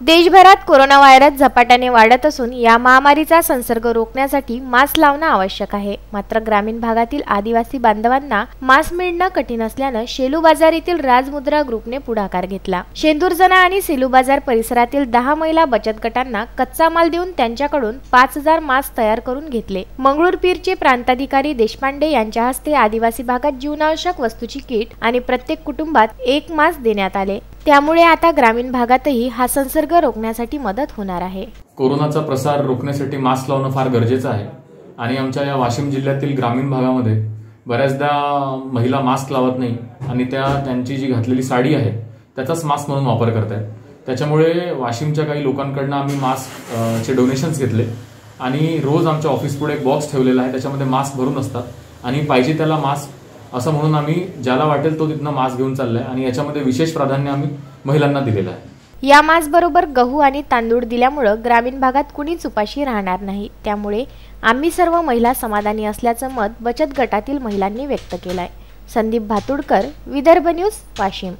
देशभरात corona virus झपाट्याने वाढत असून या महामारीचा संसर्ग रोखण्यासाठी मास्क लावणे आवश्यक आहे। मात्र ग्रामीण भागातील आदिवासी बांधवांना मास्क मिळणे कठीण असल्याने शेलू बाजार येथील राजमुद्रा ग्रुपने पुढाकार घेतला। शेंदूरजना आणि सेलू बाजार परिसरातील 10 महिला बचत गटांना कच्चा माल देऊन त्यांच्याकडून 5000 मास्क तयार करून घेतले। मंगळूरपीरचे प्रांताधिकारी देशपांडे यांच्या हस्ते आदिवासी भागात जीवनावश्यक वस्तूची किट आणि प्रत्येक कुटुंबात एक मास्क देण्यात आले। त्यामुळे आता ग्रामीण भागातही हा संसर्ग रोखण्यासाठी मदत होणार आहे। कोरोनाचा प्रसार रोखण्यासाठी मास्क लावणे फार गरजेचं आहे आणि आमच्या या वाशिम जिल्ह्यातील ग्रामीण भागामध्ये बऱ्याचदा महिला मास्क लावत नाही आणि त्यांची जी घातलेली साडी आहे त्याचाच मास्क म्हणून वापर करतात। त्याच्यामुळे वाशिमच्या काही लोकांकडून आम्ही मास्क चे डोनेशन्स घेतले आणि रोज आमच्या ऑफिस पुढे एक बॉक्स ठेवलेला आहे, त्याच्यामध्ये मास्क भरून असतात आणि पाहिजे त्याला मास्क असं म्हणून आम्ही ज्याला वाटेल तो तिथनं मास्क घेऊन चाललाय आणि याच्यामध्ये विशेष प्राधान्य आम्ही महिलांना दिलेलं आहे। या मास्क बरोबर गहू आणि तांदूळ दिल्यामुळे ग्रामीण भागात कुणीच उपाशी राहणार नाही। त्यामुळे आम्ही सर्व महिला समाधानी असल्याचं मत बचत गटातील महिलांनी व्यक्त केलंय। संदीप भातुडकर, विदर्भ न्यूज, वाशिम।